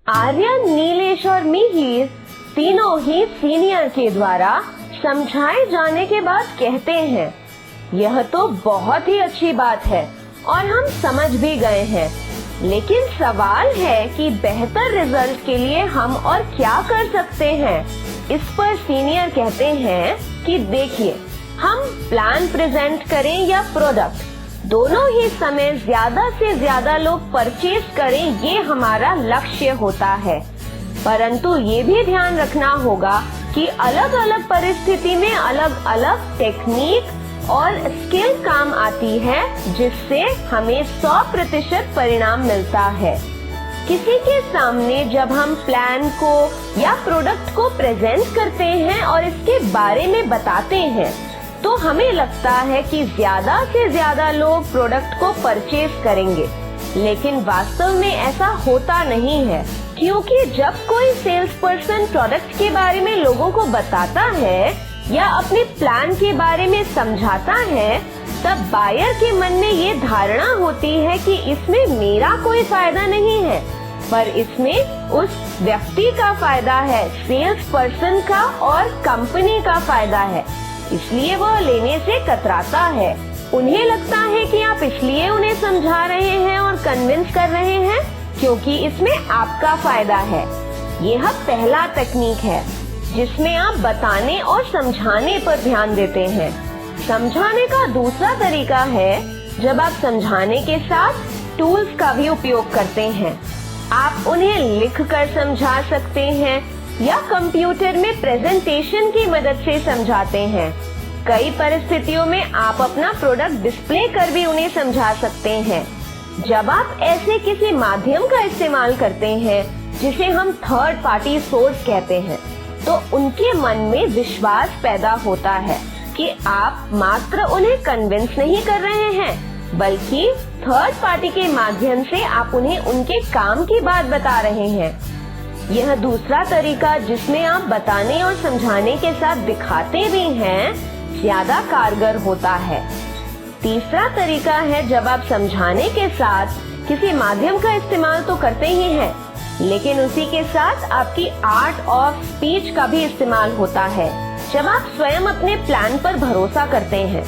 आर्यन, नीलेश और मिहिर तीनों ही सीनियर के द्वारा समझाए जाने के बाद कहते हैं, यह तो बहुत ही अच्छी बात है और हम समझ भी गए हैं, लेकिन सवाल है कि बेहतर रिजल्ट के लिए हम और क्या कर सकते हैं। इस पर सीनियर कहते हैं कि देखिए, हम प्लान प्रेजेंट करें या प्रोडक्ट, दोनों ही समय ज्यादा से ज्यादा लोग परचेज करें, ये हमारा लक्ष्य होता है। परंतु ये भी ध्यान रखना होगा कि अलग अलग परिस्थिति में अलग अलग टेक्निक और स्किल काम आती है, जिससे हमें 100% परिणाम मिलता है। किसी के सामने जब हम प्लान को या प्रोडक्ट को प्रेजेंट करते हैं और इसके बारे में बताते हैं, तो हमें लगता है कि ज्यादा से ज्यादा लोग प्रोडक्ट को परचेज करेंगे, लेकिन वास्तव में ऐसा होता नहीं है, क्योंकि जब कोई सेल्स पर्सन प्रोडक्ट के बारे में लोगों को बताता है या अपने प्लान के बारे में समझाता है, तब बायर के मन में ये धारणा होती है कि इसमें मेरा कोई फायदा नहीं है, पर इसमें उस व्यक्ति का फायदा है, सेल्स पर्सन का और कंपनी का फायदा है। इसलिए वह लेने से कतराता है। उन्हें लगता है कि आप इसलिए उन्हें समझा रहे हैं और कन्विंस कर रहे हैं क्योंकि इसमें आपका फायदा है। यह पहला तकनीक है जिसमें आप बताने और समझाने पर ध्यान देते हैं। समझाने का दूसरा तरीका है जब आप समझाने के साथ टूल्स का भी उपयोग करते हैं। आप उन्हें लिख कर समझा सकते हैं या कंप्यूटर में प्रेजेंटेशन की मदद से समझाते हैं। कई परिस्थितियों में आप अपना प्रोडक्ट डिस्प्ले कर भी उन्हें समझा सकते हैं। जब आप ऐसे किसी माध्यम का इस्तेमाल करते हैं जिसे हम थर्ड पार्टी सोर्स कहते हैं, तो उनके मन में विश्वास पैदा होता है कि आप मात्र उन्हें कन्विंस नहीं कर रहे हैं, बल्कि थर्ड पार्टी के माध्यम से आप उन्हें उनके काम की बात बता रहे हैं। यह दूसरा तरीका जिसमें आप बताने और समझाने के साथ दिखाते भी हैं, ज्यादा कारगर होता है। तीसरा तरीका है जब आप समझाने के साथ किसी माध्यम का इस्तेमाल तो करते ही हैं, लेकिन उसी के साथ आपकी आर्ट ऑफ स्पीच का भी इस्तेमाल होता है। जब आप स्वयं अपने प्लान पर भरोसा करते हैं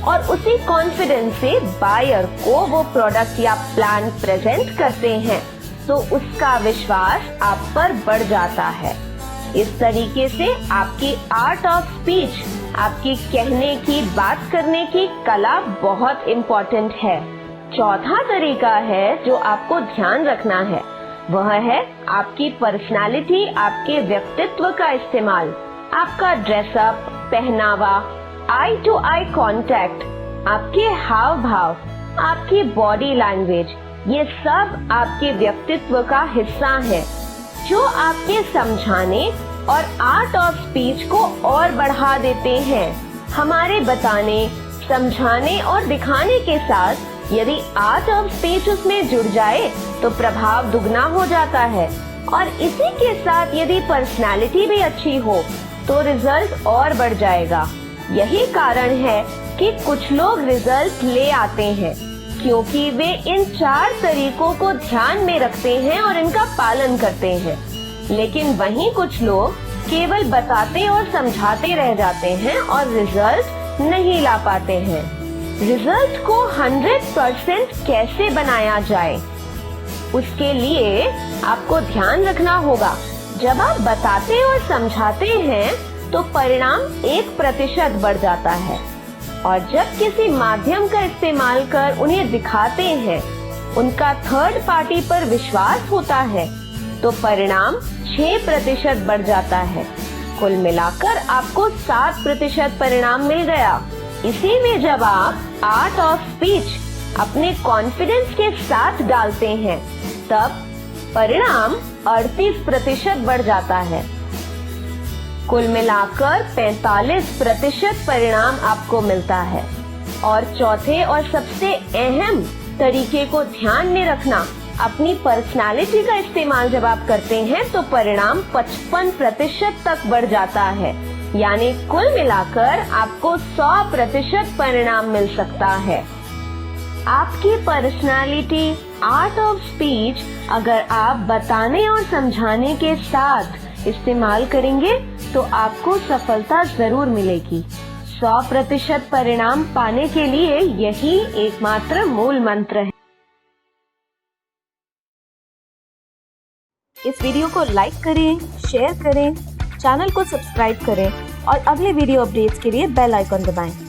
और उसी कॉन्फिडेंस से बायर को वो प्रोडक्ट या प्लान प्रेजेंट करते हैं, तो उसका विश्वास आप पर बढ़ जाता है। इस तरीके से आपकी आर्ट ऑफ स्पीच, आपकी कहने की, बात करने की कला बहुत इम्पोर्टेंट है। चौथा तरीका है जो आपको ध्यान रखना है, वह है आपकी पर्सनालिटी, आपके व्यक्तित्व का इस्तेमाल। आपका ड्रेसअप, पहनावा, आई टू आई कांटेक्ट, आपके हाव भाव, आपकी बॉडी लैंग्वेज, ये सब आपके व्यक्तित्व का हिस्सा है, जो आपके समझाने और आर्ट ऑफ स्पीच को और बढ़ा देते हैं। हमारे बताने, समझाने और दिखाने के साथ यदि आर्ट ऑफ स्पीच उसमें जुड़ जाए तो प्रभाव दुगना हो जाता है, और इसी के साथ यदि पर्सनालिटी भी अच्छी हो तो रिजल्ट और बढ़ जाएगा। यही कारण है कि कुछ लोग रिजल्ट ले आते हैं, क्योंकि वे इन 4 तरीकों को ध्यान में रखते हैं और इनका पालन करते हैं। लेकिन वहीं कुछ लोग केवल बताते और समझाते रह जाते हैं और रिजल्ट नहीं ला पाते हैं। रिजल्ट को 100% कैसे बनाया जाए, उसके लिए आपको ध्यान रखना होगा। जब आप बताते और समझाते हैं तो परिणाम 1% बढ़ जाता है, और जब किसी माध्यम का इस्तेमाल कर उन्हें दिखाते हैं, उनका थर्ड पार्टी पर विश्वास होता है, तो परिणाम 6% बढ़ जाता है। कुल मिलाकर आपको 7% परिणाम मिल गया। इसी में जब आप आर्ट ऑफ स्पीच अपने कॉन्फिडेंस के साथ डालते हैं, तब परिणाम 38% बढ़ जाता है। कुल मिलाकर 45% परिणाम आपको मिलता है। और चौथे और सबसे अहम तरीके को ध्यान में रखना, अपनी पर्सनालिटी का इस्तेमाल जब आप करते हैं तो परिणाम 55% तक बढ़ जाता है। यानी कुल मिलाकर आपको 100% परिणाम मिल सकता है। आपकी पर्सनालिटी, आर्ट ऑफ स्पीच अगर आप बताने और समझाने के साथ इस्तेमाल करेंगे तो आपको सफलता जरूर मिलेगी। 100% परिणाम पाने के लिए यही एकमात्र मूल मंत्र है। इस वीडियो को लाइक करें, शेयर करें, चैनल को सब्सक्राइब करें और अगले वीडियो अपडेट्स के लिए बेल आइकन दबाएं।